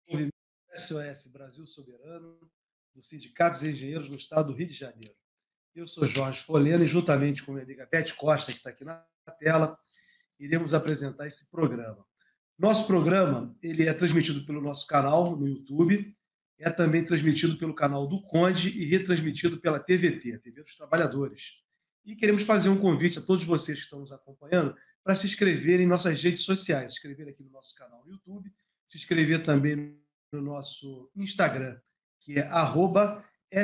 Movimento SOS Brasil Soberano, do Sindicato dos Engenheiros no Estado do Rio de Janeiro. Eu sou Jorge Folena e, juntamente com minha amiga Beth Costa, que está aqui na tela, iremos apresentar esse programa. Nosso programa ele é transmitido pelo nosso canal no YouTube, é também transmitido pelo canal do Conde e retransmitido pela TVT, a TV dos Trabalhadores. E queremos fazer um convite a todos vocês que estão nos acompanhando para se inscreverem em nossas redes sociais, se inscrever aqui no nosso canal no YouTube, se inscrever também no nosso Instagram, que é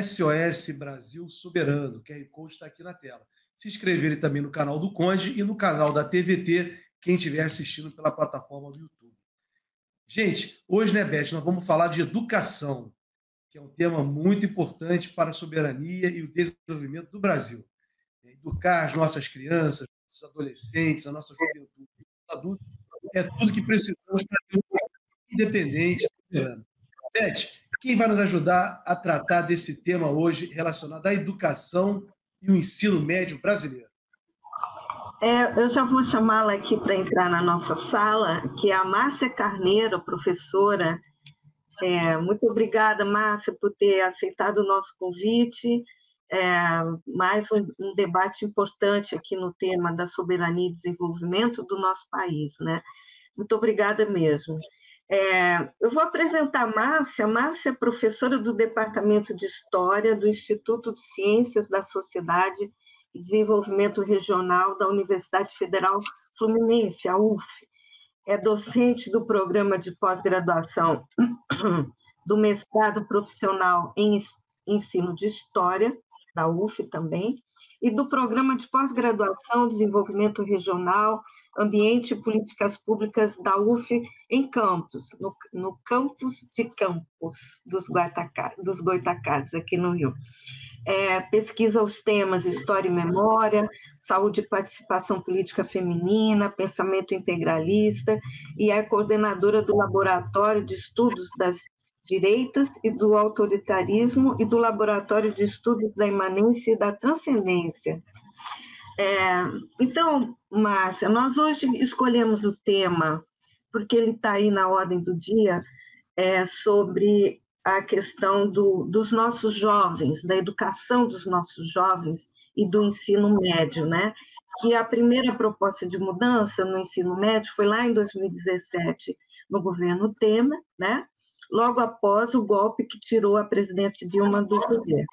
@SOS Brasil Soberano. O QR Code está aqui na tela. Se inscreverem também no canal do Conde e no canal da TVT, quem estiver assistindo pela plataforma do YouTube. Gente, hoje, né, Beth, nós vamos falar de educação, que é um tema muito importante para a soberania e o desenvolvimento do Brasil. Educar as nossas crianças, os adolescentes, a nossa juventude, os adultos, é tudo que precisamos para ter um país independente e soberano. Beth, quem vai nos ajudar a tratar desse tema hoje relacionado à educação e o ensino médio brasileiro? Eu já vou chamá-la aqui para entrar na nossa sala, que é a Márcia Carneiro, professora. Muito obrigada, Márcia, por ter aceitado o nosso convite. Mais um debate importante aqui no tema da soberania e desenvolvimento do nosso país, né? Muito obrigada mesmo. Eu vou apresentar a Márcia. A Márcia é professora do Departamento de História do Instituto de Ciências da Sociedade e Desenvolvimento Regional da Universidade Federal Fluminense, a UF. É docente do programa de pós-graduação do mestrado profissional em ensino de História, da UF também, e do programa de pós-graduação Desenvolvimento Regional, Ambiente e Políticas Públicas da UF em Campos, no campus de Campos dos Goitacazes, aqui no Rio. Pesquisa os temas História e Memória, Saúde e Participação Política Feminina, Pensamento Integralista, e é coordenadora do Laboratório de Estudos das Direitas e do Autoritarismo e do Laboratório de Estudos da Imanência e da Transcendência. Então, Márcia, nós hoje escolhemos o tema, porque ele está aí na ordem do dia, sobre a questão dos nossos jovens, da educação dos nossos jovens e do ensino médio, né? Que a primeira proposta de mudança no ensino médio foi lá em 2017, no governo Temer, né? Logo após o golpe que tirou a presidente Dilma do poder.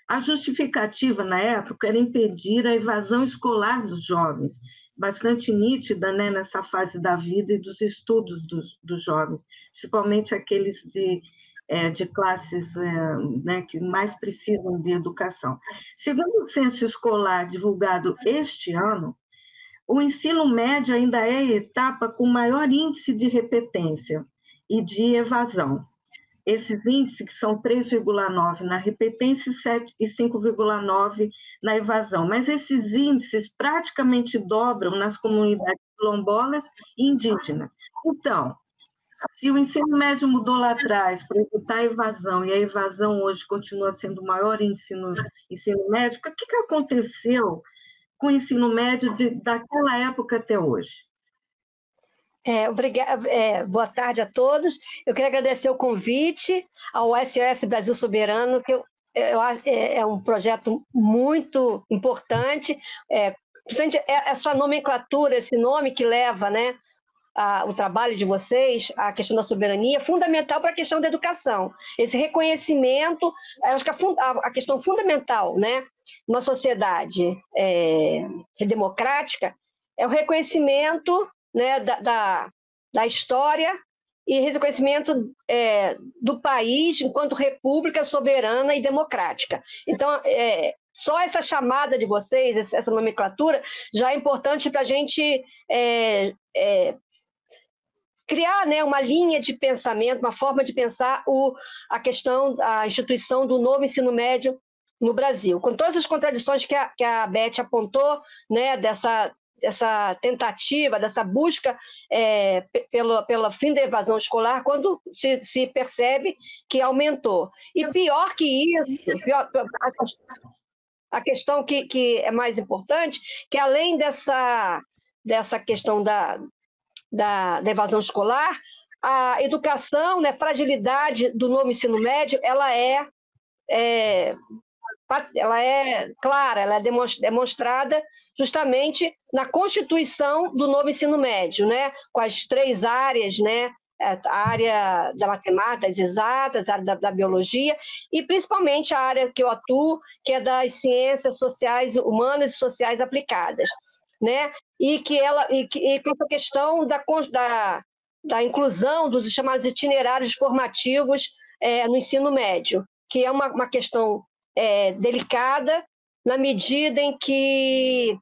A justificativa, na época, era impedir a evasão escolar dos jovens, bastante nítida, né, nessa fase da vida e dos estudos dos jovens, principalmente aqueles de classes né, que mais precisam de educação. Segundo o censo escolar divulgado este ano, o ensino médio ainda é a etapa com maior índice de repetência e de evasão. Esses índices, que são 3,9 na repetência e 5,9 na evasão. Mas esses índices praticamente dobram nas comunidades quilombolas e indígenas. Então, se o ensino médio mudou lá atrás para evitar a evasão, e a evasão hoje continua sendo o maior índice no ensino médio, o que aconteceu com o ensino médio daquela época até hoje? Obrigada, boa tarde a todos. Eu queria agradecer o convite ao SOS Brasil Soberano, que eu acho é um projeto muito importante, principalmente essa nomenclatura, esse nome que leva, né, o trabalho de vocês, a questão da soberania, é fundamental para a questão da educação. Esse reconhecimento, acho que a questão fundamental, né, numa sociedade democrática, é o reconhecimento, né, da história e reconhecimento do país enquanto república soberana e democrática. Então, só essa chamada de vocês, essa nomenclatura, já é importante para a gente criar, né, uma linha de pensamento, uma forma de pensar a instituição do novo ensino médio no Brasil. Com todas as contradições que a Beth apontou, né, dessa tentativa, dessa busca pelo fim da evasão escolar, quando se percebe que aumentou. E pior que isso, a questão que é mais importante, que além dessa questão da evasão escolar, a educação, né, fragilidade do novo ensino médio, ela é clara, ela é demonstrada justamente na constituição do novo ensino médio, né, com as 3 áreas, né, a área da matemática, das exatas, a área da biologia e principalmente a área que eu atuo, que é das ciências sociais, humanas e sociais aplicadas, né, e com essa questão da inclusão dos chamados itinerários formativos no ensino médio, que é uma questão delicada, na medida em que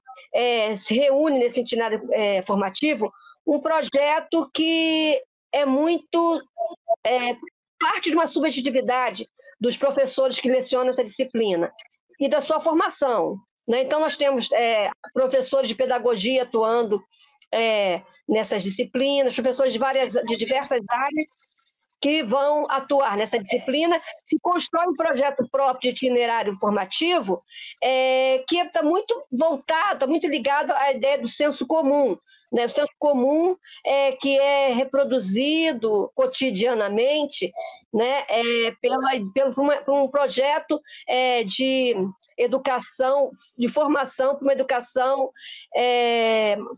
se reúne nesse itinerário formativo um projeto que é muito parte de uma subjetividade dos professores que lecionam essa disciplina e da sua formação, né? Então, nós temos professores de pedagogia atuando nessas disciplinas, professores de diversas áreas que vão atuar nessa disciplina e constrói um projeto próprio de itinerário formativo que está muito voltado, está muito ligado à ideia do senso comum, né? O senso comum que é reproduzido cotidianamente, né? Por um projeto de educação, de formação para uma educação,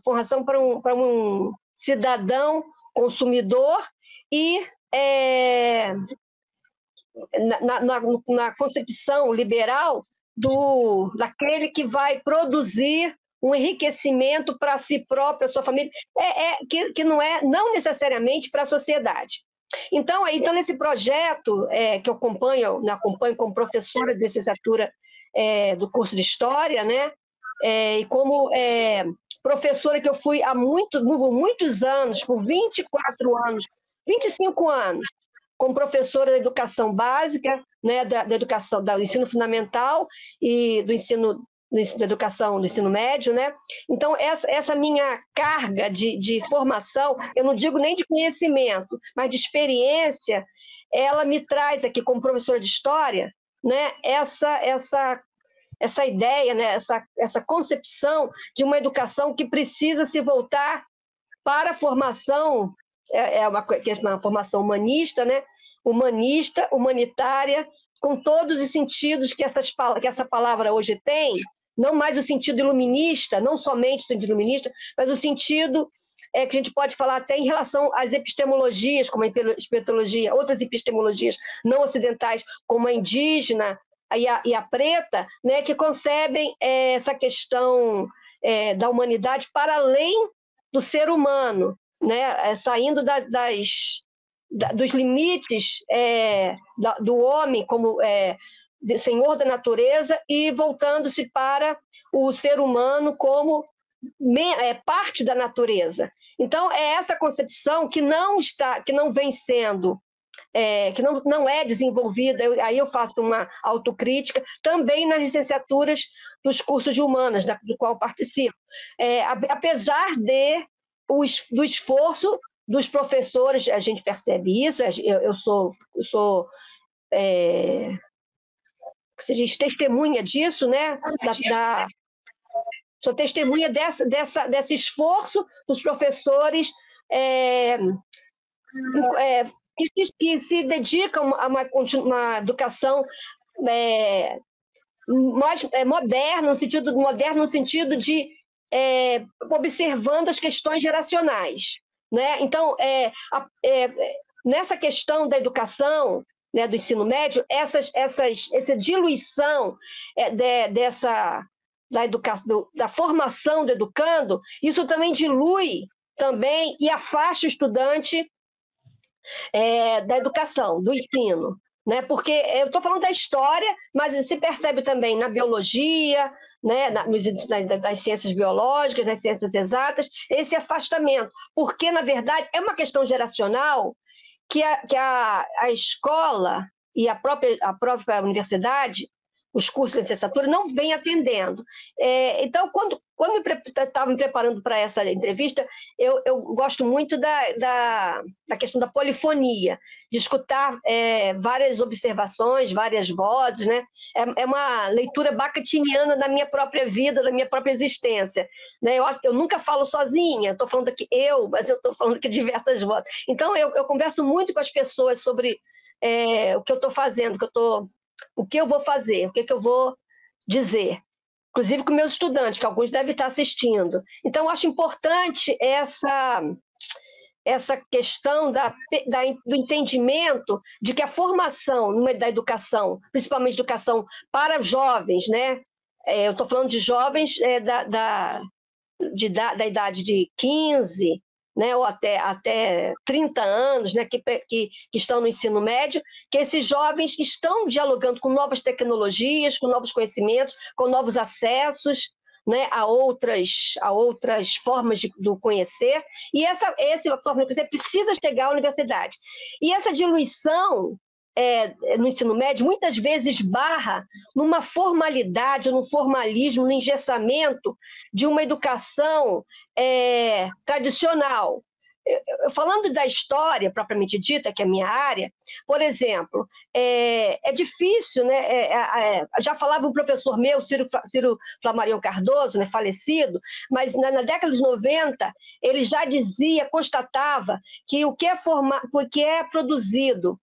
formação para um cidadão consumidor e na concepção liberal daquele que vai produzir um enriquecimento para si próprio, a sua família, que não necessariamente para a sociedade. Então, nesse projeto que eu acompanho como professora de licenciatura do curso de História, né, e como professora que eu fui há muitos anos, por 24 anos, 25 anos, como professora da educação básica, né, da educação, do ensino fundamental e da educação do ensino médio, né? Então, essa minha carga de formação, eu não digo nem de conhecimento, mas de experiência, ela me traz aqui, como professora de História, né, essa ideia, né, essa concepção de uma educação que precisa se voltar para a formação, uma formação humanista, né? Humanista, humanitária, com todos os sentidos que essa palavra hoje tem, não mais o sentido iluminista, não somente o sentido iluminista, mas o sentido que a gente pode falar até em relação às epistemologias, como a epistemologia, outras epistemologias não ocidentais, como a indígena e a preta, né, que concebem essa questão da humanidade para além do ser humano, né, saindo dos limites do homem como senhor da natureza e voltando-se para o ser humano como parte da natureza. Então, é essa concepção que não vem sendo, que não é desenvolvida, aí eu faço uma autocrítica, também nas licenciaturas dos cursos de humanas, do qual participo. Apesar do esforço dos professores, a gente percebe isso, eu sou se diz, testemunha disso, né? Sou testemunha desse esforço dos professores que se dedicam a uma educação mais moderna, no sentido de observando as questões geracionais, né? Então, nessa questão da educação, né, do ensino médio, essa diluição da formação do educando, isso também dilui também e afasta o estudante da educação, do ensino, né? Porque eu estou falando da história, mas se percebe também na biologia, né, nas ciências biológicas, nas ciências exatas, esse afastamento, porque, na verdade, é uma questão geracional que a escola e a própria universidade, os cursos de licenciatura, não vem atendendo. Então, quando eu estava me preparando para essa entrevista, eu gosto muito da questão da polifonia, de escutar várias observações, várias vozes, né? É uma leitura bakhtiniana da minha própria vida, da minha própria existência. Né? Eu nunca falo sozinha, estou falando aqui mas eu estou falando aqui diversas vozes. Então, eu converso muito com as pessoas sobre o que eu estou fazendo, o que eu vou fazer, o que eu vou dizer. Inclusive com meus estudantes, que alguns devem estar assistindo. Então, eu acho importante essa questão do entendimento de que a formação da educação, principalmente educação para jovens, né? Eu estou falando de jovens da idade de 15, né, ou até 30 anos, né, que estão no ensino médio, que esses jovens estão dialogando com novas tecnologias, com novos conhecimentos, com novos acessos, né, a outras formas do conhecer, e essa forma de conhecer precisa chegar à universidade. E essa diluição no ensino médio, muitas vezes barra numa formalidade, num formalismo, no engessamento de uma educação tradicional. Falando da história, propriamente dita, que é a minha área, por exemplo, é difícil, né? Já falava um professor meu, Ciro Flamarion Cardoso, né, falecido, mas na década de 90, ele já constatava que o que é produzido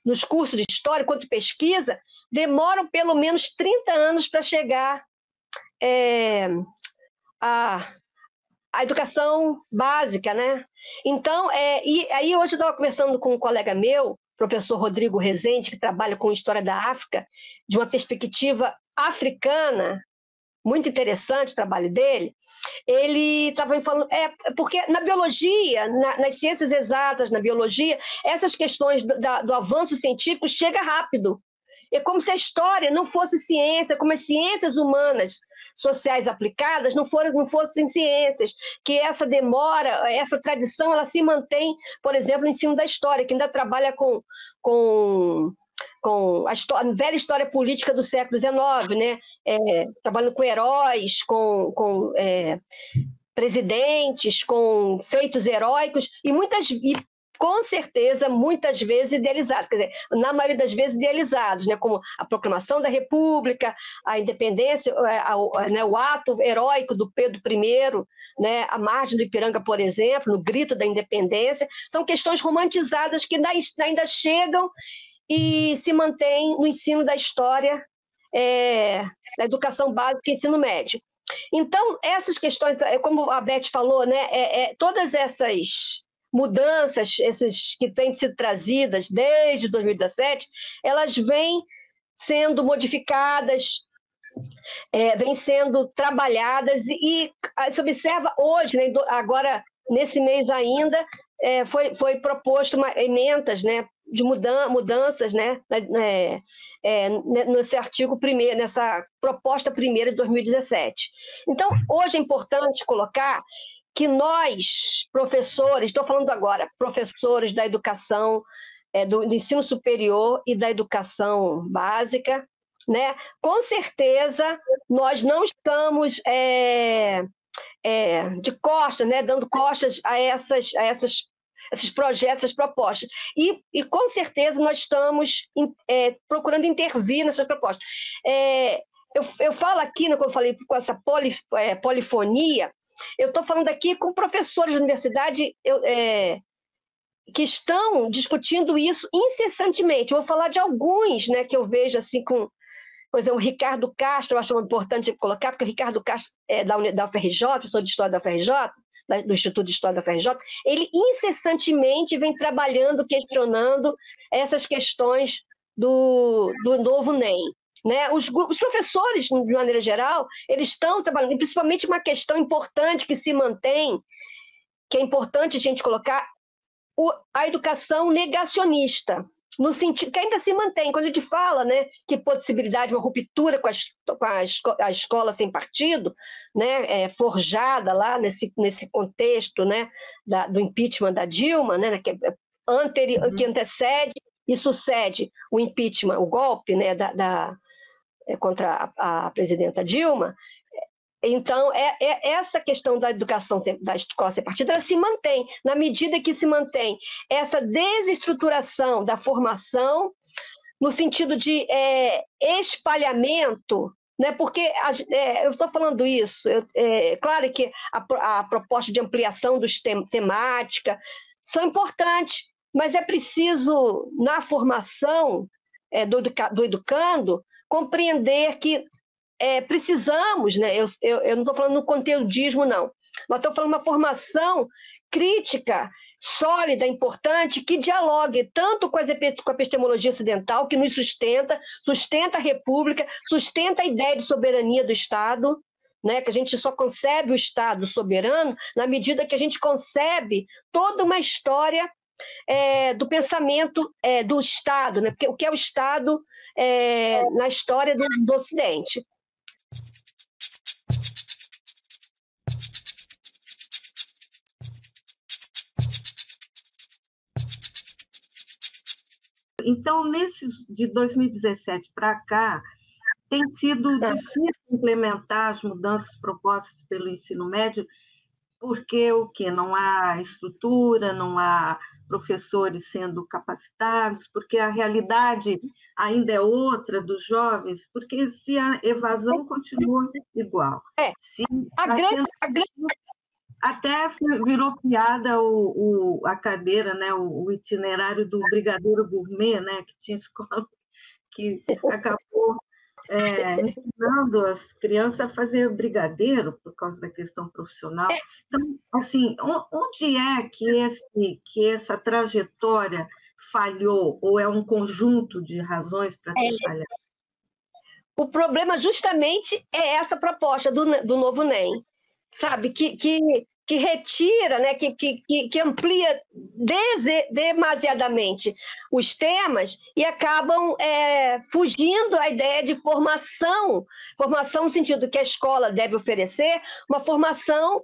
nos cursos de história, quanto pesquisa, demoram pelo menos 30 anos para chegar à educação básica, né? Então, e aí hoje eu estava conversando com um colega meu, professor Rodrigo Rezende, que trabalha com História da África, de uma perspectiva africana, muito interessante o trabalho dele. Ele estava me falando, porque na biologia, nas ciências exatas, na biologia, essas questões do avanço científico chegam rápido. É como se a história não fosse ciência, como as ciências humanas sociais aplicadas não fossem ciências, que essa demora, essa tradição, ela se mantém, por exemplo, no ensino da história, que ainda trabalha com a velha história política do século XIX, né? Trabalhando com heróis, com presidentes, com feitos heróicos, e com certeza, muitas vezes idealizados, quer dizer, na maioria das vezes idealizados, né, como a proclamação da República, a independência, né, o ato heróico do Pedro I, né, a margem do Ipiranga, por exemplo, no grito da independência, são questões romantizadas que ainda chegam e se mantêm no ensino da história, da educação básica e ensino médio. Então, essas questões, como a Beth falou, né, todas essas mudanças, essas que têm sido trazidas desde 2017, elas vêm sendo modificadas, vêm sendo trabalhadas, e se observa hoje, né, agora, nesse mês ainda, foi proposto emendas, né, de mudanças, né, nesse artigo primeiro, nessa proposta primeira de 2017. Então, hoje é importante colocar que nós, professores, estou falando agora, professores da educação, do ensino superior e da educação básica, né? Com certeza nós não estamos de costas, né? Dando costas a esses projetos, essas propostas. E com certeza nós estamos procurando intervir nessas propostas. Eu falo aqui, né, como eu falei, com essa polifonia, eu estou falando aqui com professores de universidade que estão discutindo isso incessantemente. Eu vou falar de alguns, né, que eu vejo assim por exemplo, o Ricardo Castro, eu acho importante colocar, porque o Ricardo Castro é da UFRJ, professor de História da UFRJ, do Instituto de História da UFRJ, ele incessantemente vem trabalhando, questionando essas questões do novo NEM. Né? Os professores, de maneira geral, eles estão trabalhando, principalmente uma questão importante que se mantém, que é importante a gente colocar, a educação negacionista, no sentido que ainda se mantém. Quando a gente fala, né, que possibilidade de uma ruptura com a escola sem partido, né, forjada lá nesse contexto, né, do impeachment da Dilma, né, que antecede e sucede o impeachment, o golpe, né, contra a presidenta Dilma. Então, essa questão da educação, da escola sem partido, ela se mantém, na medida que se mantém essa desestruturação da formação, no sentido de espalhamento, né? Porque eu estou falando isso, claro que a proposta de ampliação dos temática são importantes, mas é preciso, na formação do educando, compreender que precisamos, né? Eu não estou falando no conteudismo, não, mas estou falando uma formação crítica, sólida, importante, que dialogue tanto com a epistemologia ocidental, que nos sustenta a República, sustenta a ideia de soberania do Estado, né? Que a gente só concebe o Estado soberano na medida que a gente concebe toda uma história do pensamento do Estado, né? Porque o que é o Estado na história do Ocidente. Então, de 2017 para cá, tem sido difícil implementar as mudanças propostas pelo ensino médio, porque não há estrutura, não há professores sendo capacitados, porque a realidade ainda é outra dos jovens, porque se a evasão continua igual. Até virou piada a cadeira, né, o itinerário do brigadeiro gourmet, né, que tinha escola que acabou ensinando as crianças a fazer brigadeiro por causa da questão profissional. Então, assim, onde é que essa trajetória falhou, ou é um conjunto de razões para ter falhado? O problema justamente é essa proposta do novo NEM, sabe, que retira, né, que amplia demasiadamente os temas e acabam fugindo à ideia de formação no sentido que a escola deve oferecer, uma formação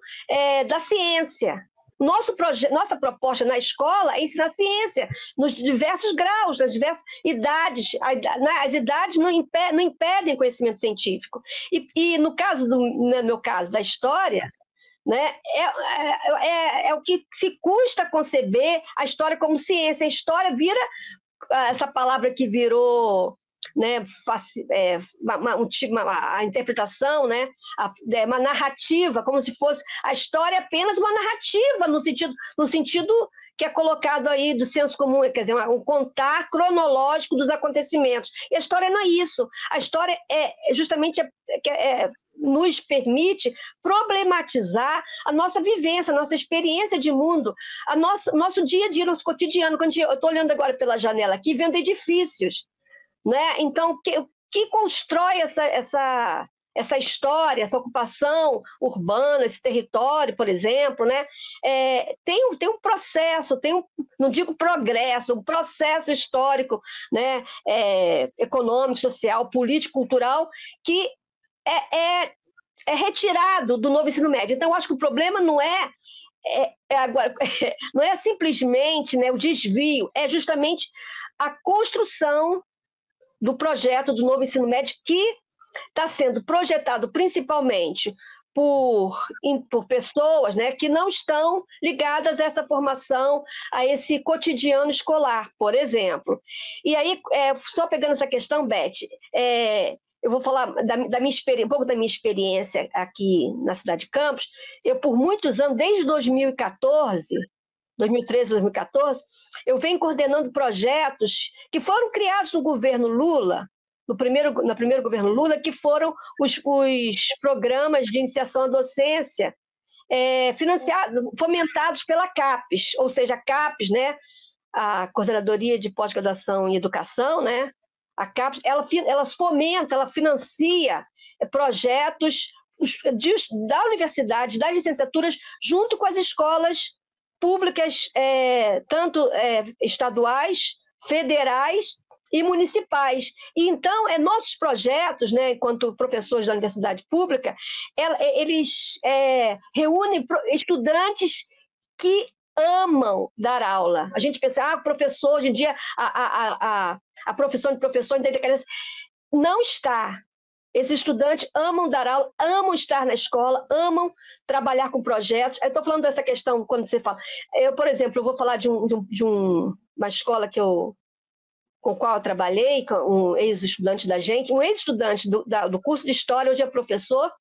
da ciência. Nossa proposta na escola é ensinar ciência, nos diversos graus, nas diversas idades. As idades não impedem conhecimento científico. E no meu caso, da história, né, é o que se custa conceber a história como ciência. A história vira essa palavra que virou, né, a interpretação, né, uma narrativa, como se fosse a história apenas uma narrativa, no sentido que é colocado aí do senso comum, quer dizer, um contar cronológico dos acontecimentos. E a história não é isso. A história justamente nos permite problematizar a nossa vivência, a nossa experiência de mundo, nosso dia a dia, nosso cotidiano. Eu estou olhando agora pela janela aqui, vendo edifícios, né? Então, o que constrói essa história, essa ocupação urbana, esse território, por exemplo, né? Tem um processo, não digo progresso, um processo histórico, né? Econômico, social, político, cultural, que é retirado do novo ensino médio. Então, eu acho que o problema não não é simplesmente, né, o desvio, é justamente a construção do projeto do novo ensino médio, que está sendo projetado principalmente por pessoas, né, que não estão ligadas a essa formação, a esse cotidiano escolar, por exemplo. E aí, só pegando essa questão, Beth, eu vou falar um pouco da minha experiência aqui na cidade de Campos. Eu, por muitos anos, desde 2013, 2014, eu venho coordenando projetos que foram criados no governo Lula, no primeiro governo Lula, que foram os programas de iniciação à docência fomentados pela CAPES, ou seja, a CAPES, né, a Coordenadoria de Pós-Graduação em Educação, né, a CAPES, ela fomenta, ela financia projetos da universidade, das licenciaturas, junto com as escolas públicas, tanto estaduais, federais e municipais. E, então, nossos projetos, né, enquanto professores da universidade pública, eles reúnem estudantes que amam dar aula. A gente pensa, professor, hoje em dia, a profissão de professor não está. Esses estudantes amam dar aula, amam estar na escola, amam trabalhar com projetos. Eu estou falando dessa questão quando você fala. Eu, por exemplo, eu vou falar de uma escola com a qual eu trabalhei, com um ex-estudante da gente, um ex-estudante do curso de História, hoje é professor,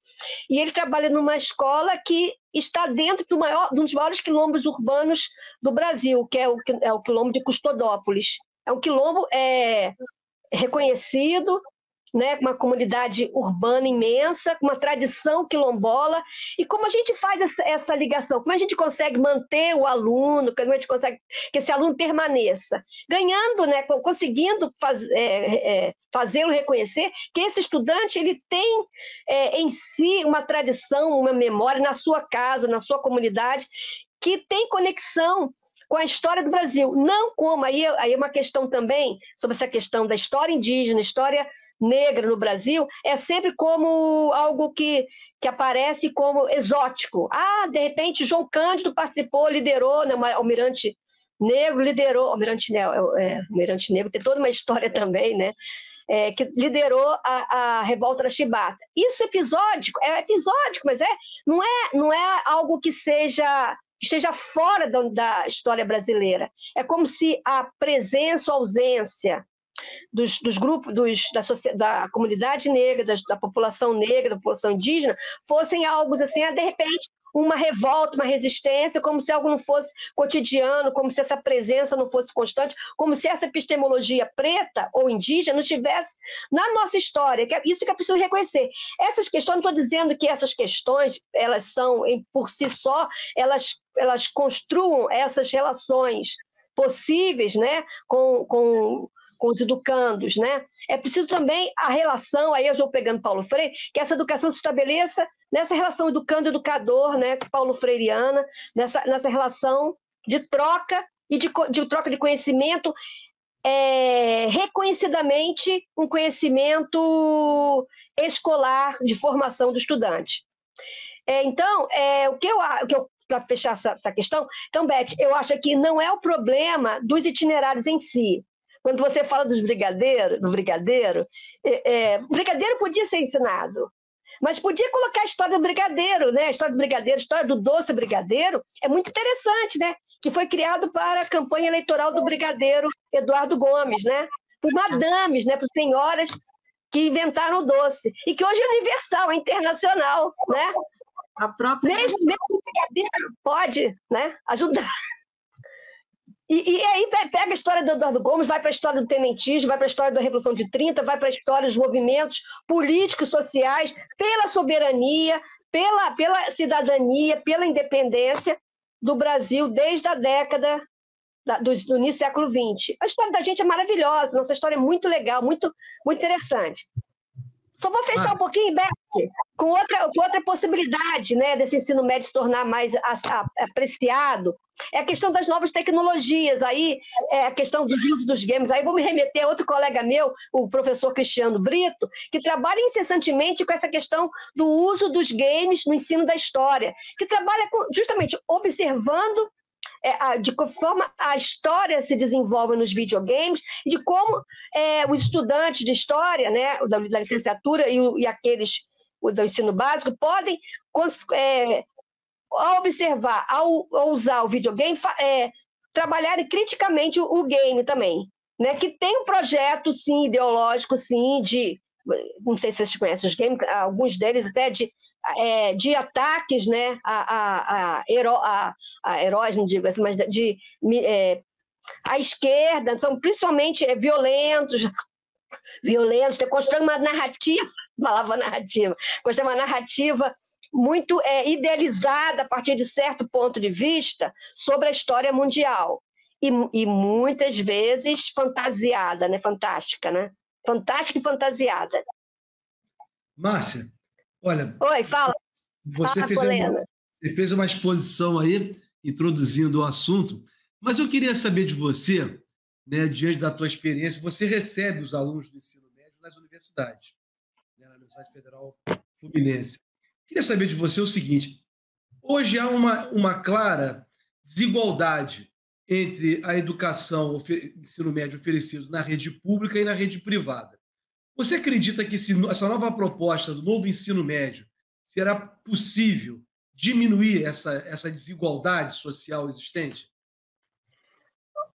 e ele trabalha numa escola que está dentro de um dos maiores quilombos urbanos do Brasil, que é o quilombo de Custodópolis. É um quilombo reconhecido, né, uma comunidade urbana imensa, com uma tradição quilombola. E como a gente faz essa ligação? Como a gente consegue manter o aluno, como a gente consegue que esse aluno permaneça? Ganhando, né, conseguindo fazê-lo reconhecer que esse estudante ele tem em si uma tradição, uma memória na sua casa, na sua comunidade, que tem conexão com a história do Brasil. Não como, aí é uma questão também, sobre essa questão da história indígena, história negra no Brasil, é sempre como algo que aparece como exótico. De repente, João Cândido participou, liderou, né, Almirante Negro liderou, Almirante Negro tem toda uma história também, né, que liderou a revolta da Chibata. Isso é episódico, mas não é algo que esteja fora da história brasileira. É como se a presença ou ausência dos grupos, da comunidade negra, da população negra, da população indígena, fossem algo assim, de repente, uma revolta, uma resistência, como se algo não fosse cotidiano, como se essa presença não fosse constante, como se essa epistemologia preta ou indígena não estivesse na nossa história. Isso que é preciso reconhecer. Essas questões, não estou dizendo que essas questões, elas são, por si só, elas construam essas relações possíveis, né, com os educandos, né? É preciso também a relação, aí eu estou pegando Paulo Freire, que essa educação se estabeleça nessa relação educando-educador, né, paulo freireana, nessa relação de troca e de troca de conhecimento, reconhecidamente um conhecimento escolar de formação do estudante. Então, para fechar essa questão, então, Beth, eu acho que não é o problema dos itinerários em si. Quando você fala do brigadeiro, o brigadeiro podia ser ensinado, mas podia colocar a história do brigadeiro, né? A história do doce brigadeiro é muito interessante, né? Que foi criado para a campanha eleitoral do brigadeiro Eduardo Gomes, né? Por madames, né? Por senhoras que inventaram o doce e que hoje é universal, é internacional, né? A própria mesmo o brigadeiro pode, né, ajudar. E aí pega a história do Eduardo Gomes, vai para a história do tenentismo, vai para a história da Revolução de 30, vai para a história dos movimentos políticos, sociais, pela soberania, pela cidadania, pela independência do Brasil desde a década do início do século XX. A história da gente é maravilhosa, nossa história é muito legal, muito, muito interessante. Só vou fechar um pouquinho, Beth, com outra possibilidade, né, desse ensino médio se tornar mais apreciado. É a questão das novas tecnologias, aí é a questão dos usos dos games. Aí vou me remeter a outro colega meu, o professor Cristiano Brito, que trabalha incessantemente com essa questão do uso dos games no ensino da história, que trabalha justamente observando de que forma a história se desenvolve nos videogames e de como os estudantes de história, né, da licenciatura e aqueles do ensino básico podem, ao observar, ao usar o videogame, trabalharem criticamente o game também, né, que tem um projeto, sim, ideológico, sim, não sei se vocês conhecem os games, alguns deles até de ataques, né, a heróis, não digo assim, mas à esquerda, são principalmente violentos, constroem uma narrativa, constroem uma narrativa muito idealizada a partir de certo ponto de vista sobre a história mundial, e muitas vezes fantasiada, né, fantástica, né? Fantástica e fantasiada. Márcia, olha... Oi, fala. Você fez uma exposição aí, introduzindo o assunto, mas eu queria saber de você, né, diante da tua experiência, você recebe os alunos do ensino médio nas universidades, né, na Universidade Federal Fluminense. Queria saber de você o seguinte: hoje há uma clara desigualdade entre a educação, ensino médio oferecido na rede pública e na rede privada. Você acredita que essa nova proposta do novo ensino médio será possível diminuir essa desigualdade social existente?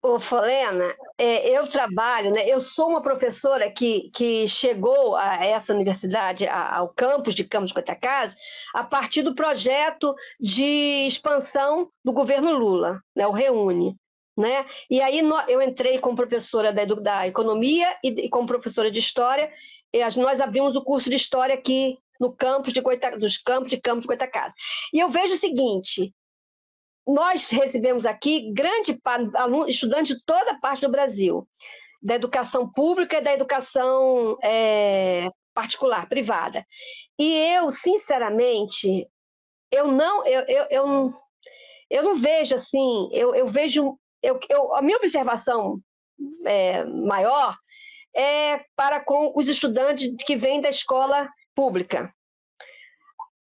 Ô, Folena, eu trabalho, né? Eu sou uma professora que chegou a essa universidade, ao campus de Goytacazes, a partir do projeto de expansão do governo Lula, né? O ReUne. Né? E aí eu entrei como professora da economia e como professora de história, e nós abrimos o curso de história aqui no campus de Goytacazes. E eu vejo o seguinte: nós recebemos aqui estudantes de toda parte do Brasil, da educação pública e da educação particular, privada. E eu, sinceramente, eu não vejo assim, eu vejo... a minha observação maior é para com os estudantes que vêm da escola pública.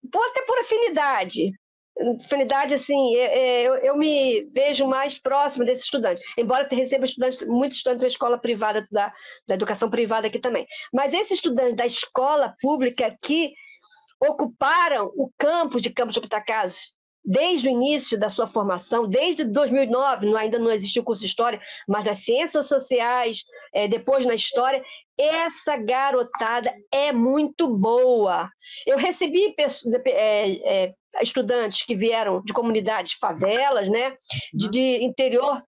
Até por afinidade, assim, eu me vejo mais próxima desse estudante, embora receba muitos estudantes da escola privada, da educação privada aqui também. Mas esses estudantes da escola pública que ocuparam o campus de Goytacazes desde o início da sua formação, desde 2009, ainda não existia o curso de História, mas nas Ciências Sociais, depois na História, essa garotada é muito boa. Eu recebi estudantes que vieram de comunidades favelas, né, de interior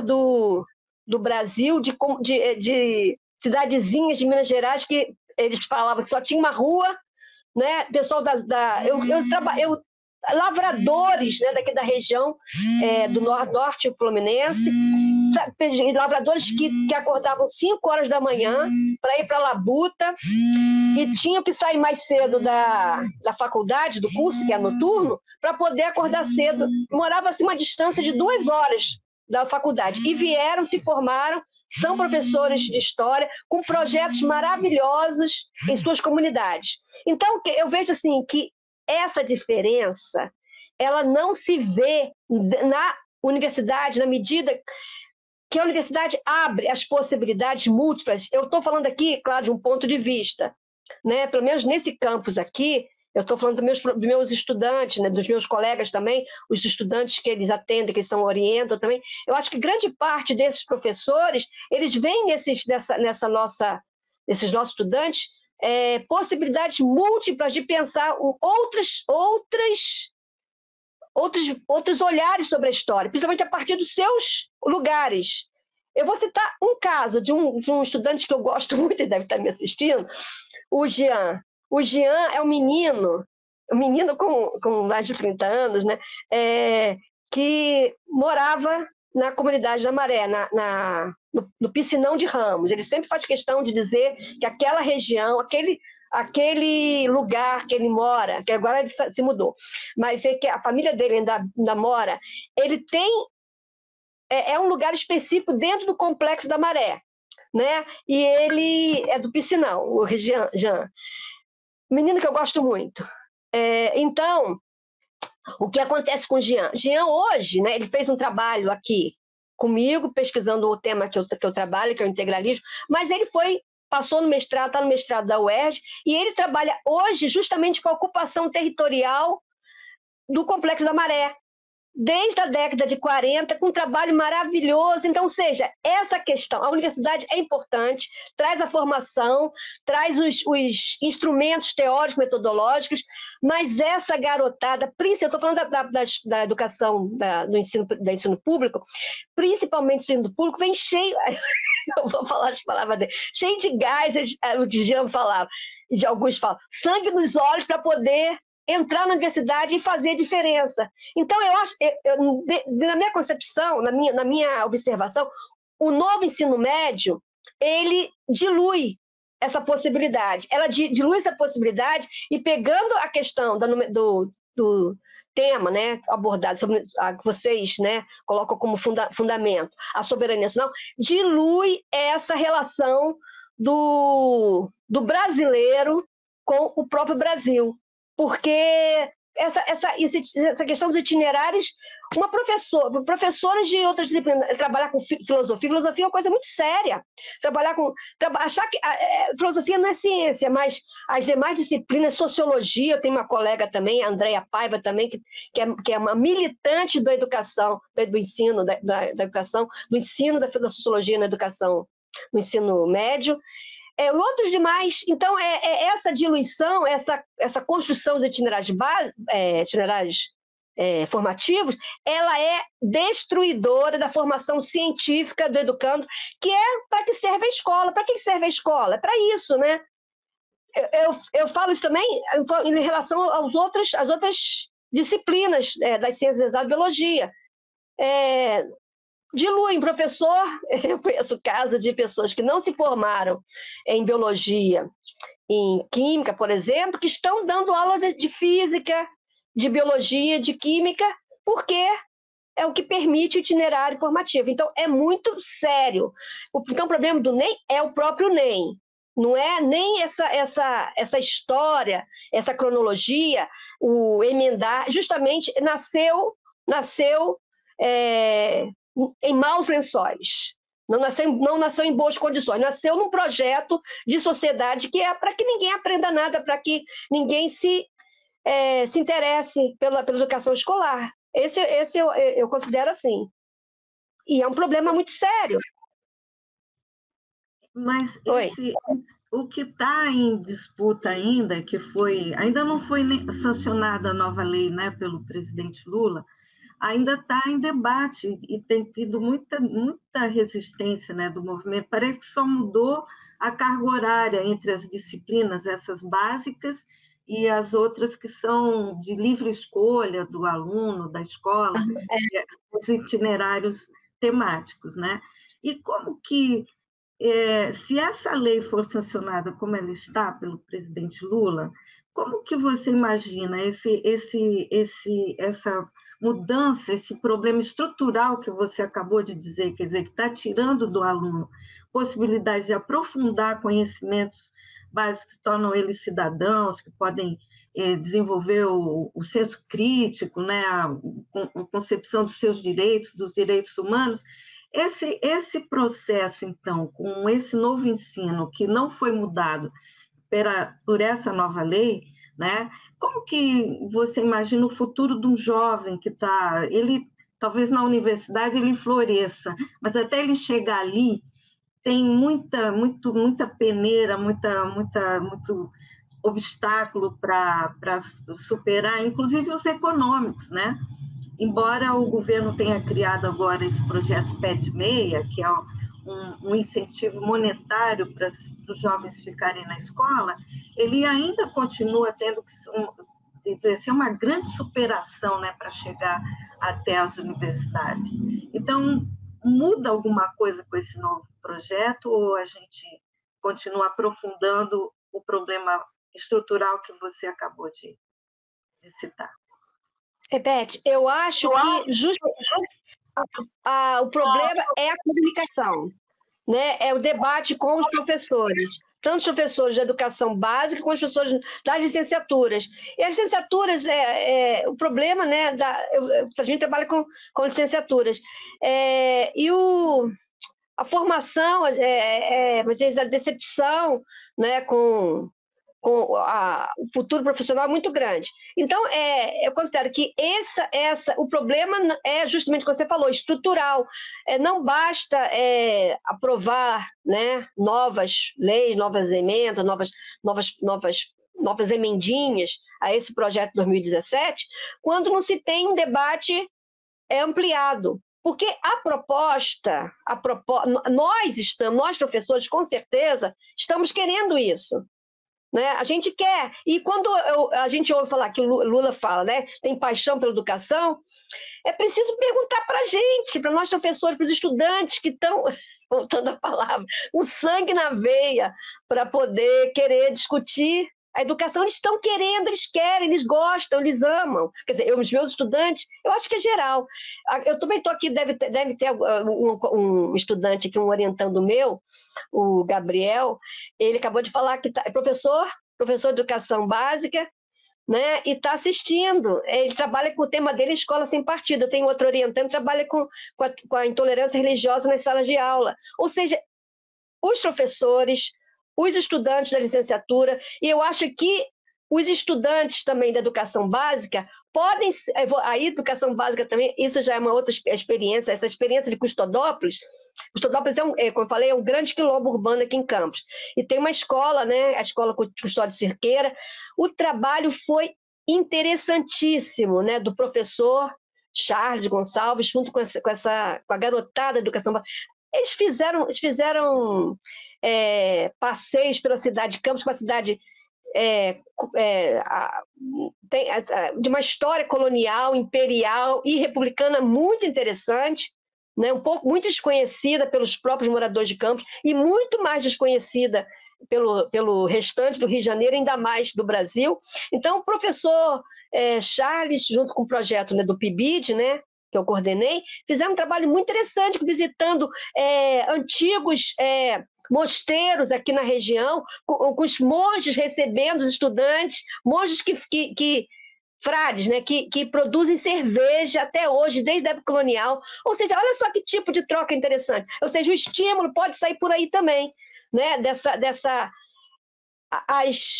do Brasil, de cidadezinhas de Minas Gerais, que eles falavam que só tinha uma rua, né, pessoal lavradores, né, daqui da região do norte fluminense, lavradores que acordavam 5 horas da manhã para ir para a labuta e tinham que sair mais cedo da faculdade, do curso, que é noturno, para poder acordar cedo. Morava assim uma distância de 2 horas da faculdade. E vieram, se formaram, são professores de história, com projetos maravilhosos em suas comunidades. Então, eu vejo assim que essa diferença, ela não se vê na universidade, na medida que a universidade abre as possibilidades múltiplas. Eu estou falando aqui, claro, de um ponto de vista, né? Pelo menos nesse campus aqui, eu estou falando dos meus estudantes, né? Dos meus colegas também, os estudantes que eles atendem, que eles orientam também. Eu acho que grande parte desses professores, eles veem nesses nossos estudantes possibilidades múltiplas de pensar outros olhares sobre a história, principalmente a partir dos seus lugares. Eu vou citar um caso de um estudante que eu gosto muito e deve estar me assistindo, o Jean. O Jean é um menino com mais de 30 anos, né, que morava na comunidade da Maré, no Piscinão de Ramos. Ele sempre faz questão de dizer que aquela região, aquele lugar que ele mora, que agora ele se mudou, mas que a família dele ainda mora, ele tem é um lugar específico dentro do Complexo da Maré, né? E ele é do Piscinão, o Jean. Menino que eu gosto muito. Então, o que acontece com o Jean? Jean hoje, né, ele fez um trabalho aqui comigo, pesquisando o tema que eu trabalho, que é o integralismo, mas ele passou no mestrado, está no mestrado da UERJ, e ele trabalha hoje justamente com a ocupação territorial do Complexo da Maré, desde a década de 40, com um trabalho maravilhoso. Então, ou seja, essa questão, a universidade é importante, traz a formação, traz os instrumentos teóricos, metodológicos, mas essa garotada, eu estou falando da educação, do ensino público, principalmente o ensino público, vem cheio, eu vou falar as palavras dele, cheio de gás, o que Jean falava, e de alguns falam, sangue nos olhos para poder entrar na universidade e fazer diferença. Então, eu acho, na minha concepção, na minha observação, o novo ensino médio, ele dilui essa possibilidade. Ela dilui essa possibilidade e, pegando a questão do tema, né, abordado, sobre a que vocês, né, colocam como fundamento, a soberania nacional, dilui essa relação do brasileiro com o próprio Brasil. Porque essa questão dos itinerários, professores de outras disciplinas, trabalhar com filosofia é uma coisa muito séria. Achar que filosofia não é ciência, mas as demais disciplinas, sociologia, eu tenho uma colega também, a Andréia Paiva também, que é uma militante da educação, do ensino, da educação, do ensino da sociologia na educação, no ensino médio. Outros demais. Então, essa diluição, essa construção dos itinerários formativos, ela é destruidora da formação científica do educando, que é para que serve a escola. Para que serve a escola? É para isso, né? Eu falo isso também em relação às outras disciplinas das ciências exatas, biologia. Diluem, professor. Eu conheço casos de pessoas que não se formaram em biologia, em química, por exemplo, que estão dando aula de física, de biologia, de química, porque é o que permite o itinerário formativo. Então, é muito sério. Então, o problema do NEM é o próprio NEM. Não é nem essa história, essa cronologia, o emendar, justamente nasceu em maus lençóis. Não nasceu em boas condições. Nasceu num projeto de sociedade que é para que ninguém aprenda nada, para que ninguém se interesse pela educação escolar. Esse eu considero assim. E é um problema muito sério. Mas o que está em disputa ainda não foi sancionada a nova lei, né, pelo presidente Lula, ainda está em debate e tem tido muita resistência, né, do movimento. Parece que só mudou a carga horária entre as disciplinas, essas básicas, e as outras que são de livre escolha do aluno, da escola, os itinerários temáticos, né? E como que, se essa lei for sancionada como ela está pelo presidente Lula, como que você imagina essa mudança, esse problema estrutural que você acabou de dizer, quer dizer, que está tirando do aluno possibilidade de aprofundar conhecimentos básicos que tornam eles cidadãos, que podem desenvolver o senso crítico, né, a concepção dos seus direitos, dos direitos humanos. Esse processo, então, com esse novo ensino que não foi mudado por essa nova lei, né? Como que você imagina o futuro de um jovem que ele talvez na universidade ele floresça, mas até ele chegar ali tem muita peneira, muito obstáculo para superar, inclusive os econômicos, né? Embora o governo tenha criado agora esse projeto Pé de Meia, que é um incentivo monetário para os jovens ficarem na escola, ele ainda continua tendo que ser uma grande superação, né, para chegar até as universidades. Então, muda alguma coisa com esse novo projeto ou a gente continua aprofundando o problema estrutural que você acabou de citar? Beth, eu acho que o problema é a comunicação, né? É o debate com os professores, tanto os professores de educação básica quanto os professores das licenciaturas. E as licenciaturas, o problema, né? A gente trabalha com licenciaturas. A formação, a decepção, né, com o futuro profissional é muito grande. Então, eu considero que o problema é justamente o que você falou, estrutural. Não basta aprovar, né, novas leis, novas emendas, novas emendinhas a esse projeto de 2017, quando não se tem um debate ampliado. Porque nós professores, com certeza, estamos querendo isso. Né? A gente quer, e quando a gente ouve falar que o Lula fala, né, tem paixão pela educação, é preciso perguntar para a gente, para nós professores, para os estudantes que estão, voltando a palavra, com sangue na veia, para poder querer discutir a educação. Eles estão querendo, eles querem, eles gostam, eles amam. Quer dizer, os meus estudantes, eu acho que é geral. Eu também estou aqui, deve ter um estudante aqui, um orientando meu, o Gabriel, ele acabou de falar que é professor de educação básica, né, e está assistindo. Ele trabalha com o tema dele, Escola Sem Partido. Tem outro orientando, trabalha com a intolerância religiosa nas salas de aula. Ou seja, os professores, os estudantes da licenciatura, e eu acho que os estudantes também da educação básica podem... A educação básica também, isso já é uma outra experiência, essa experiência de Custodópolis. Custodópolis, como eu falei, é um grande quilombo urbano aqui em Campos. E tem uma escola, né, a Escola Custódio Cirqueira. O trabalho foi interessantíssimo, né, do professor Charles Gonçalves, junto com a garotada da educação básica. Eles fizeram passeios pela cidade de Campos, uma cidade de uma história colonial, imperial e republicana muito interessante, né? Muito desconhecida pelos próprios moradores de Campos e muito mais desconhecida pelo restante do Rio de Janeiro, ainda mais do Brasil. Então, o professor Charles, junto com o projeto, né, do PIBID, né, que eu coordenei, fizeram um trabalho muito interessante, visitando antigos mosteiros aqui na região, com os monges recebendo os estudantes, monges frades, né, que produzem cerveja até hoje, desde a época colonial. Ou seja, olha só que tipo de troca interessante. Ou seja, o estímulo pode sair por aí também, né,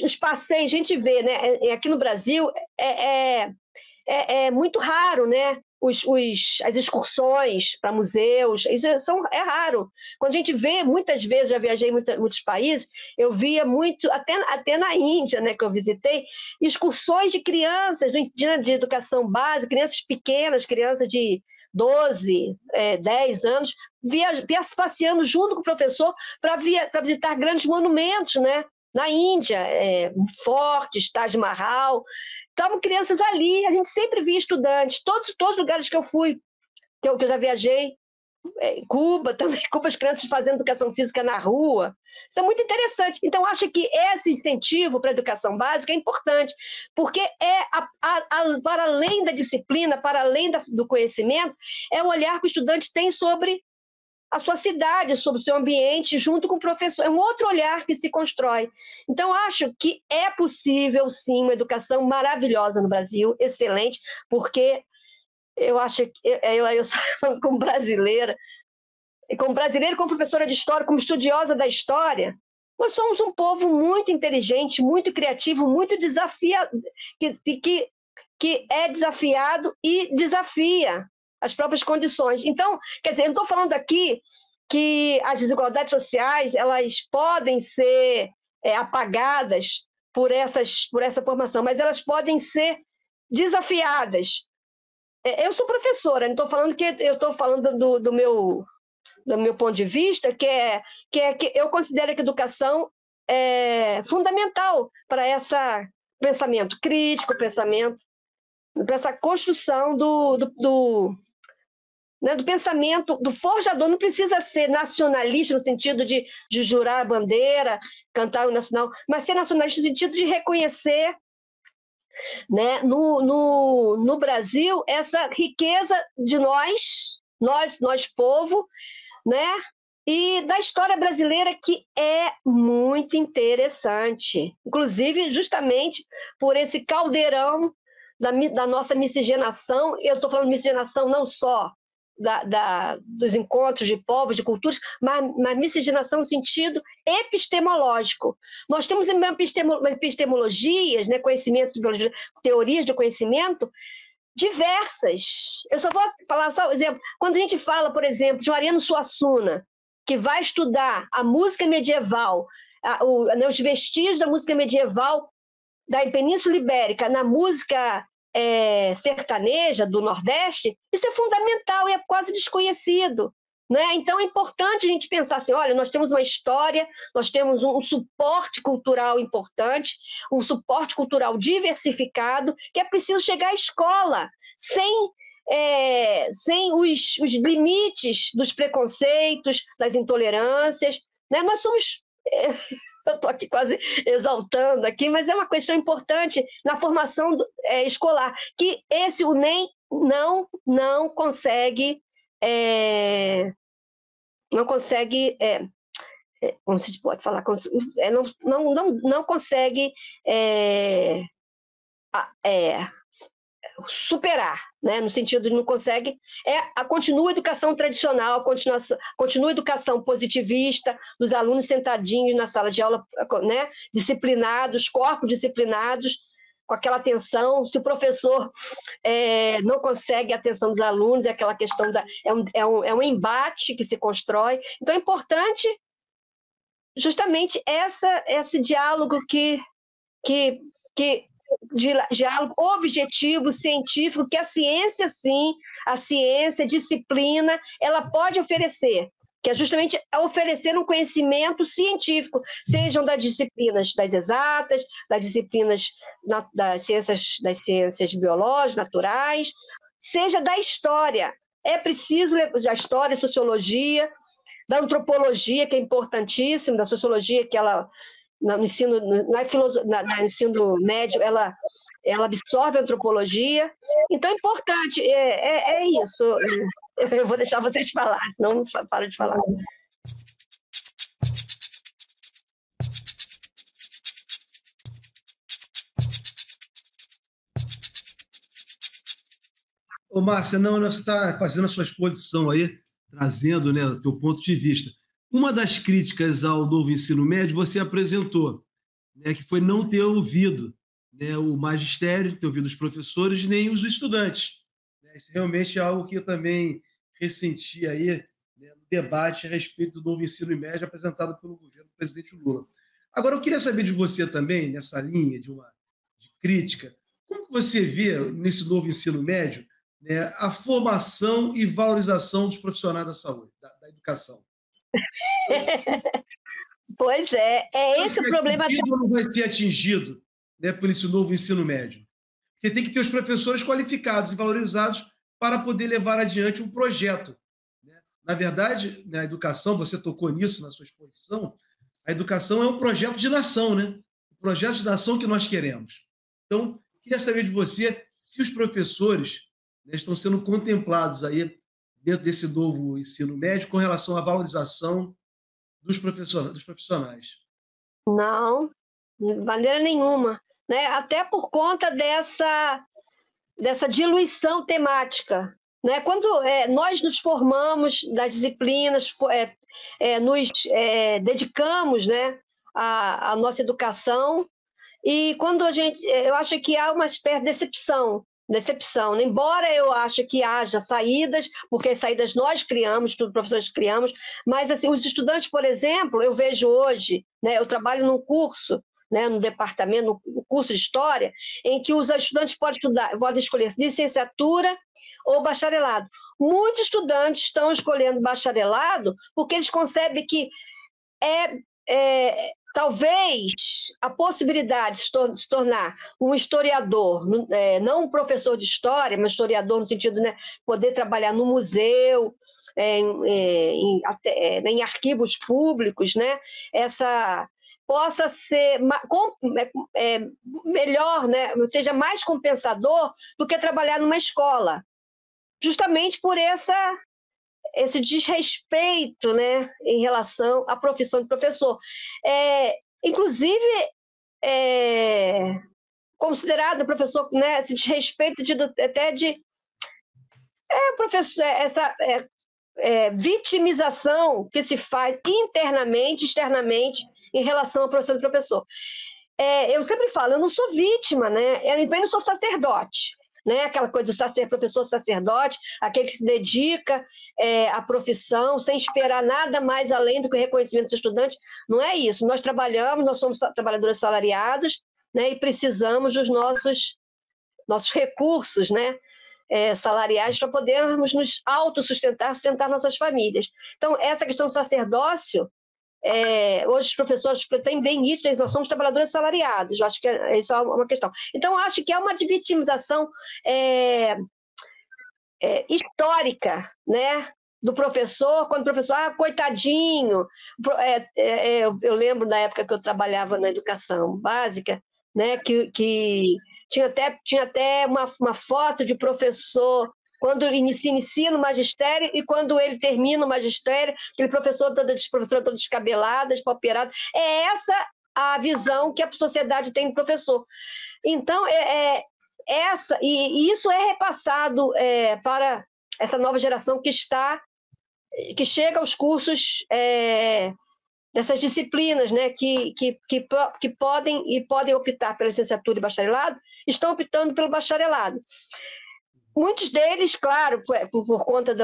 os passeios, a gente vê, né, aqui no Brasil é muito raro, né, as excursões para museus, isso é raro. Quando a gente vê, muitas vezes, já viajei em muitos países, eu via muito, até na Índia, né, que eu visitei, excursões de crianças de educação básica, crianças pequenas, crianças de 12, 10 anos, passeando junto com o professor para visitar grandes monumentos, né? Na Índia, fortes, Taj Mahal, estavam crianças ali, a gente sempre via estudantes, todos os lugares que eu fui, que eu já viajei, Cuba também, Cuba, as crianças fazendo educação física na rua, isso é muito interessante. Então, acho que esse incentivo para a educação básica é importante, porque para além da disciplina, para além do conhecimento, é o olhar que o estudante tem sobre a sua cidade, sobre o seu ambiente, junto com o professor. É um outro olhar que se constrói. Então, acho que é possível, sim, uma educação maravilhosa no Brasil, excelente, porque eu acho que eu como brasileira, como professora de história, como estudiosa da história, nós somos um povo muito inteligente, muito criativo, muito desafiado, que é desafiado e desafia as próprias condições. Então, quer dizer, eu não estou falando aqui que as desigualdades sociais elas podem ser apagadas por essa formação, mas elas podem ser desafiadas. Eu sou professora, não estou falando que eu estou falando do meu ponto de vista, que eu considero que a educação é fundamental para esse pensamento crítico, para essa construção do pensamento do forjador. Não precisa ser nacionalista no sentido de jurar a bandeira, cantar o nacional, mas ser nacionalista no sentido de reconhecer, né, no Brasil, essa riqueza de nós povo, né, e da história brasileira, que é muito interessante, inclusive justamente por esse caldeirão da nossa miscigenação. Eu estou falando de miscigenação não só dos encontros de povos, de culturas, mas miscigenação no sentido epistemológico. Nós temos epistemologias, né, conhecimento, teorias do conhecimento diversas. Eu só vou falar só um exemplo. Quando a gente fala, por exemplo, de Ariano Suassuna, que vai estudar a música medieval, os vestígios da música medieval da Península Ibérica na música sertaneja do Nordeste, isso é fundamental e é quase desconhecido, né? Então é importante a gente pensar assim, olha, nós temos uma história, nós temos um suporte cultural importante, um suporte cultural diversificado, que é preciso chegar à escola, sem os limites dos preconceitos, das intolerâncias, né? Nós somos... Eu estou aqui quase exaltando aqui, mas é uma questão importante na formação escolar, que o NEM não consegue, como se pode falar, não consegue superar, né? No sentido de não consegue, continua a educação tradicional, continua a educação positivista, dos alunos sentadinhos na sala de aula, né? Disciplinados, corpos disciplinados, com aquela atenção. Se o professor não consegue a atenção dos alunos, é aquela questão é um embate que se constrói. Então é importante justamente esse diálogo diálogo objetivo, científico, que a ciência, sim, a ciência, a disciplina, ela pode oferecer, que é justamente oferecer um conhecimento científico, sejam das disciplinas das exatas, das disciplinas das ciências biológicas, naturais, seja da história. É preciso da história, sociologia, da antropologia, que é importantíssimo, da sociologia, que ela no ensino médio, ela absorve a antropologia. Então, é importante, é isso. Eu vou deixar vocês falar, senão não paro de falar. Ô, Márcia, você está fazendo a sua exposição aí, trazendo, né, o teu ponto de vista. Uma das críticas ao novo ensino médio você apresentou, né, que foi não ter ouvido, né, o magistério, ter ouvido os professores, nem os estudantes. Isso realmente é algo que eu também ressenti aí, né, no debate a respeito do novo ensino médio apresentado pelo governo do presidente Lula. Agora, eu queria saber de você também, nessa linha de crítica, como que você vê nesse novo ensino médio, né, a formação e valorização dos profissionais da saúde, da educação? Pois é esse o problema. Não vai ser atingido, né, por esse novo ensino médio. Porque tem que ter os professores qualificados e valorizados para poder levar adiante um projeto. Né? Na verdade, na educação, você tocou nisso na sua exposição, a educação é um projeto de nação, né? Um projeto de nação que nós queremos. Então, queria saber de você se os professores, né, estão sendo contemplados aí dentro desse novo ensino médio com relação à valorização dos profissionais. Não, de maneira nenhuma, né? Até por conta dessa diluição temática, né? Quando nós nos formamos das disciplinas, nos dedicamos, né, à nossa educação, e quando eu acho que há uma espécie de decepção, embora eu ache que haja saídas, porque as saídas nós criamos, todos os professores criamos, mas assim, os estudantes, por exemplo, eu vejo hoje, né, eu trabalho num curso, né, no departamento, no curso de História, em que os estudantes podem escolher licenciatura ou bacharelado. Muitos estudantes estão escolhendo bacharelado porque eles concebem que talvez a possibilidade de se tornar um historiador, não um professor de história, mas historiador no sentido de, né, poder trabalhar no museu, em arquivos públicos, né, possa ser melhor, né, seja mais compensador do que trabalhar numa escola, justamente por esse desrespeito, né, em relação à profissão de professor. Inclusive, considerado professor, né, esse desrespeito professor, essa vitimização que se faz internamente, externamente, em relação à profissão de professor. Eu sempre falo, eu não sou vítima, né? Eu não sou sacerdote. Né? Aquela coisa do professor sacerdote, aquele que se dedica à profissão sem esperar nada mais além do que o reconhecimento dos estudantes. Não é isso. Nós trabalhamos, nós somos trabalhadores salariados, né? E precisamos dos nossos recursos, né? Salariais para podermos nos autossustentar, sustentar nossas famílias. Então, essa questão do sacerdócio, hoje os professores têm bem nítido, nós somos trabalhadores salariados, eu acho que isso é uma questão. Então, acho que é uma vitimização histórica, né, do professor, quando o professor, coitadinho, eu lembro na época que eu trabalhava na educação básica, né, que tinha até uma foto de professor quando se inicia no magistério e quando ele termina o magistério, aquele professor toda descabelada, despauperada. É essa a visão que a sociedade tem do professor. Então, isso é repassado para essa nova geração que chega aos cursos dessas disciplinas, né, que podem optar pela licenciatura e bacharelado, estão optando pelo bacharelado. Muitos deles, claro, por conta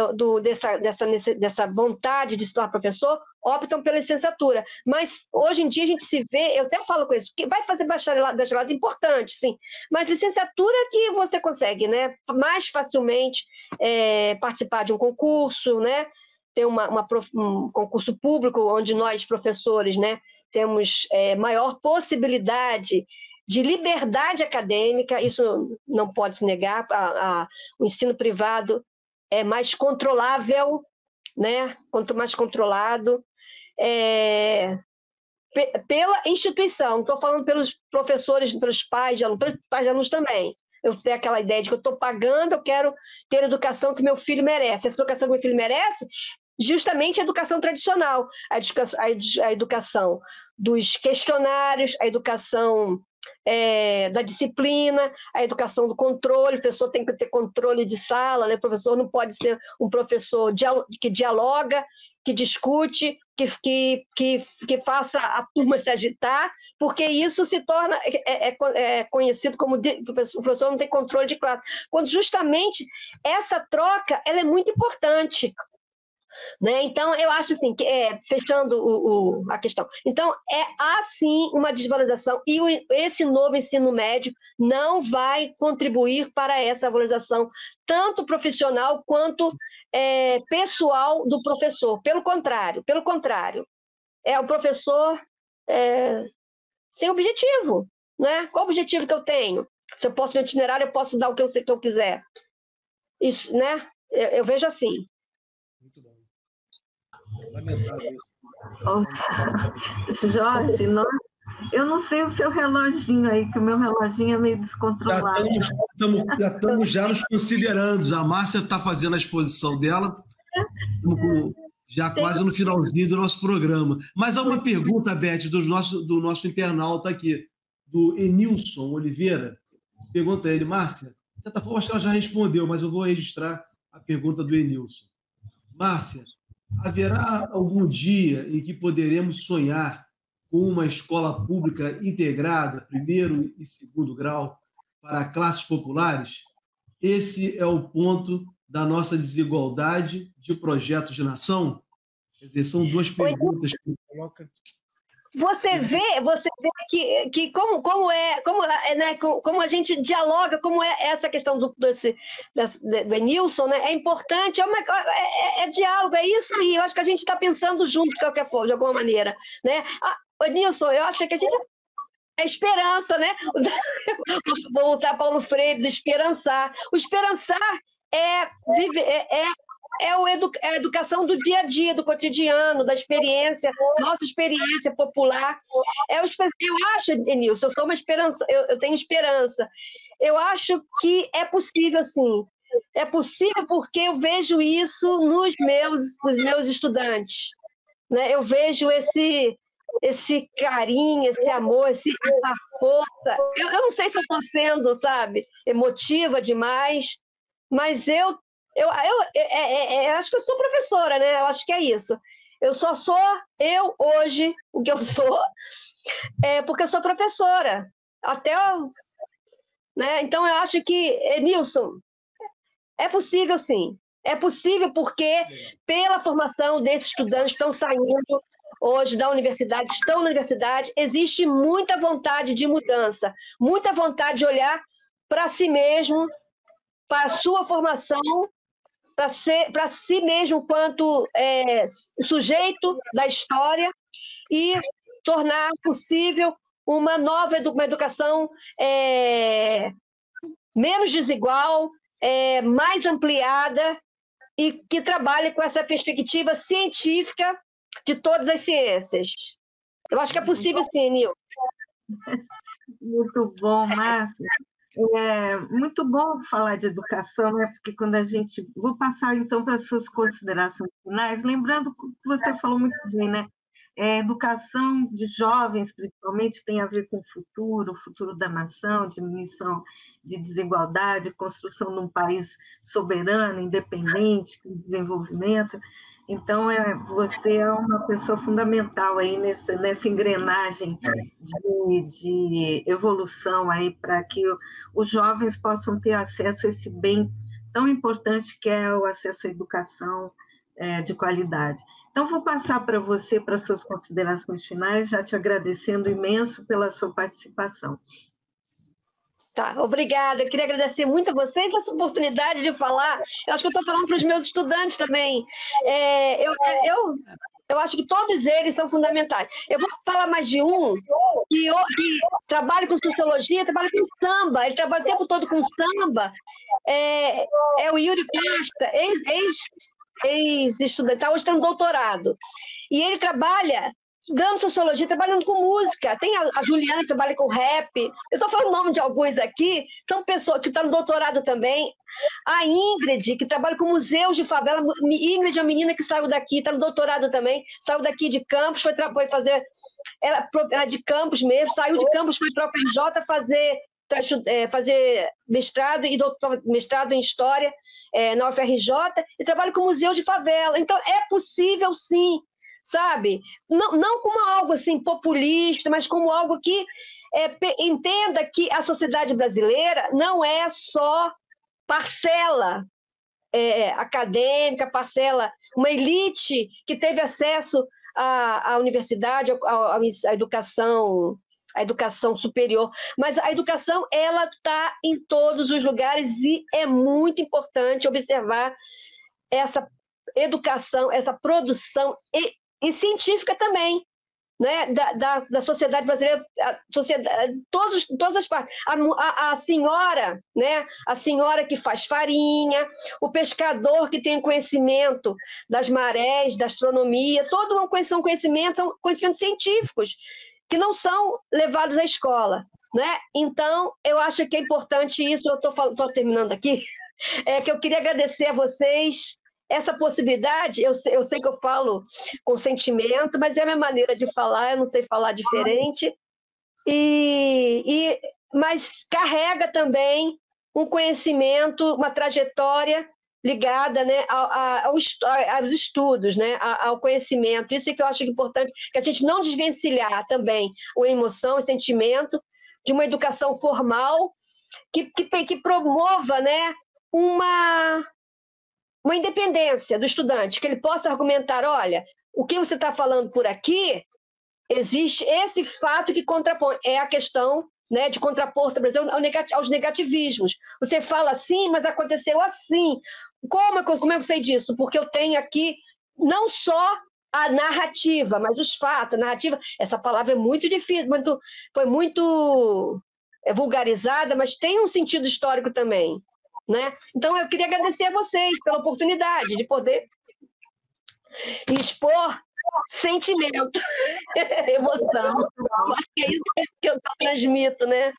dessa vontade de se tornar professor, optam pela licenciatura. Mas, hoje em dia, a gente se vê, eu até falo com isso, que vai fazer bacharelado é importante, sim, mas licenciatura que você consegue, né, mais facilmente participar de um concurso, né, ter um concurso público, onde nós, professores, né, temos maior possibilidade de liberdade acadêmica, isso não pode se negar, o ensino privado é mais controlável, né? Quanto mais controlado, pela instituição, não estou falando pelos professores, pelos pais de alunos também. Eu tenho aquela ideia de que eu estou pagando, eu quero ter a educação que meu filho merece. Essa educação que meu filho merece, justamente a educação tradicional, a educação dos questionários, a educação da disciplina, a educação do controle. O professor tem que ter controle de sala, né? O professor não pode ser um professor que dialoga, que discute, que faça a turma se agitar, porque isso se torna conhecido como o professor não tem controle de classe, quando justamente essa troca ela é muito importante. Né? Então, eu acho assim, que, fechando a questão, então, há sim uma desvalorização, e esse novo ensino médio não vai contribuir para essa valorização, tanto profissional quanto pessoal do professor. Pelo contrário, é o professor sem objetivo. Né? Qual o objetivo que eu tenho? Se eu posso no itinerário, eu posso dar o que eu quiser. Isso, né? Eu vejo assim. Muito bom. Lamentável isso. Jorge, eu não sei o seu reloginho aí, que o meu reloginho é meio descontrolado. Já estamos nos considerando. A Márcia está fazendo a exposição dela, já quase no finalzinho do nosso programa. Mas há uma pergunta, Beth, do nosso internauta aqui, do Enilson Oliveira. Pergunta a ele, Márcia, de certa forma, acho que ela já respondeu, mas eu vou registrar a pergunta do Enilson. Márcia, haverá algum dia em que poderemos sonhar com uma escola pública integrada, primeiro e segundo grau, para classes populares? Esse é o ponto da nossa desigualdade de projeto de nação? Quer dizer, são duas perguntas que ele coloca. Você vê que como a gente dialoga, como é essa questão do Enilson, né? É importante, é diálogo, é isso aí. Eu acho que a gente está pensando junto de qualquer forma, de alguma maneira, né? Enilson, eu acho que a gente é esperança, né? Vou voltar a Paulo Freire, do esperançar. O esperançar é a educação do dia a dia, do cotidiano, da experiência, nossa experiência popular. Eu acho, Enilson, eu sou uma esperança, eu tenho esperança. Eu acho que é possível, sim. É possível porque eu vejo isso nos meus estudantes. Né? Eu vejo esse carinho, esse amor, essa força. Eu não sei se eu estou sendo, sabe, emotiva demais, mas eu acho que eu sou professora, né? Eu acho que é isso. Eu só sou hoje, o que eu sou, porque eu sou professora. Né? Então, eu acho que, Nilson, é possível, sim. É possível porque, pela formação desses estudantes que estão saindo hoje da universidade, estão na universidade, existe muita vontade de mudança, muita vontade de olhar para si mesmo, para a sua formação, para si mesmo quanto sujeito da história e tornar possível uma nova educação menos desigual, mais ampliada e que trabalhe com essa perspectiva científica de todas as ciências. Eu acho que é possível sim, Nil. Muito bom, Márcia. É muito bom falar de educação, né? Porque quando a gente... Vou passar, então, para as suas considerações finais, lembrando que você falou muito bem, né? Educação de jovens, principalmente, tem a ver com o futuro da nação, diminuição de desigualdade, construção de um país soberano, independente, com desenvolvimento. Então, você é uma pessoa fundamental aí nessa engrenagem de evolução aí para que os jovens possam ter acesso a esse bem tão importante que é o acesso à educação de qualidade. Então, vou passar para você, para as suas considerações finais, já te agradecendo imenso pela sua participação. Tá, obrigada. Eu queria agradecer muito a vocês essa oportunidade de falar. Eu acho que eu estou falando para os meus estudantes também. Eu acho que todos eles são fundamentais. Eu vou falar mais de um que trabalha com sociologia, trabalha com samba. Ele trabalha o tempo todo com samba. É o Yuri Costa, ex-estudante, hoje está no doutorado. E ele trabalha dando sociologia, trabalhando com música. Tem a Juliana, que trabalha com rap. Eu estou falando o nome de alguns aqui. São pessoas que estão no doutorado também. A Ingrid, que trabalha com museus de favela. Ingrid é a menina que saiu daqui, está no doutorado também. Saiu daqui de Campos, foi fazer... Ela de Campos mesmo, saiu de Campos, foi para o UFRJ fazer mestrado e mestrado em História na UFRJ e trabalha com museu de favela. Então, é possível, sim, sabe? Não como algo assim populista, mas como algo que entenda que a sociedade brasileira não é só parcela acadêmica, uma elite que teve acesso à universidade, à educação superior, mas a educação ela está em todos os lugares e é muito importante observar essa educação, essa produção e científica também, né, da sociedade brasileira, todas as partes. A senhora, né, a senhora que faz farinha, o pescador que tem conhecimento das marés, da astronomia, são conhecimentos científicos que não são levados à escola, né? Então, eu acho que é importante isso, eu estou terminando aqui, que eu queria agradecer a vocês essa possibilidade. Eu sei que eu falo com sentimento, mas é a minha maneira de falar, eu não sei falar diferente, mas carrega também um conhecimento, uma trajetória ligada, né, aos estudos, né, ao conhecimento. Isso é que eu acho importante, que a gente não desvencilhar também a emoção e sentimento de uma educação formal que promova, né, uma independência do estudante, que ele possa argumentar, olha, o que você está falando por aqui, existe esse fato que contrapõe, é a questão, né, de contrapor, por exemplo, aos negativismos. Você fala assim, mas aconteceu assim. Como eu sei disso? Porque eu tenho aqui não só a narrativa, mas os fatos. A narrativa, essa palavra é muito difícil, foi muito vulgarizada, mas tem um sentido histórico também, né? Então, eu queria agradecer a vocês pela oportunidade de poder expor sentimento, emoção. Acho que é isso que eu transmito, né?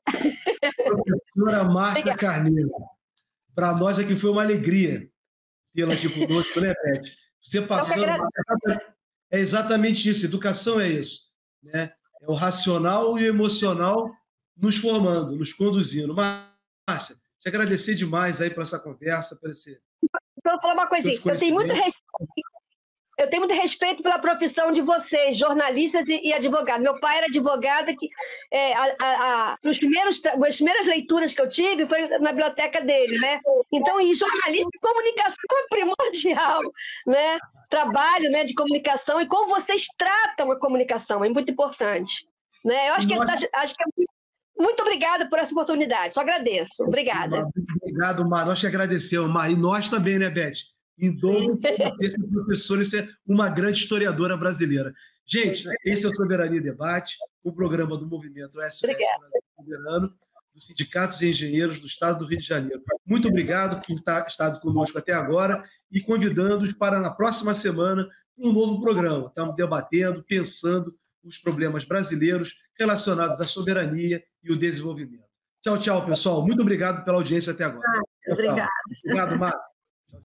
Professora Márcia Carneiro, para nós aqui foi uma alegria tê-la aqui conosco, né, Beth? Você passando... É exatamente isso, educação é isso, né? É o racional e o emocional nos formando, nos conduzindo. Márcia, te agradecer demais aí por essa conversa, por esse... Vou falar uma coisinha, eu tenho muito respeito pela profissão de vocês, jornalistas e advogados. Meu pai era advogado, as primeiras leituras que eu tive foi na biblioteca dele, né? Então, e jornalista e comunicação é primordial, né? Trabalho, né, de comunicação e como vocês tratam a comunicação é muito importante, né? Eu acho muito obrigada por essa oportunidade, só agradeço. Obrigada. Obrigado, Mar. Nós te agradecemos, Mar. E nós também, né, Beth? Em dobro de ser professora e ser uma grande historiadora brasileira. Gente, esse é o Soberania Debate, o programa do movimento SOS Brasil Soberano, dos sindicatos e engenheiros do Estado do Rio de Janeiro. Muito obrigado por ter estado conosco até agora e convidando-os para, na próxima semana, um novo programa. Estamos debatendo, pensando os problemas brasileiros relacionados à soberania e o desenvolvimento. Tchau, tchau, pessoal. Muito obrigado pela audiência até agora. Obrigada. Obrigado, Márcio.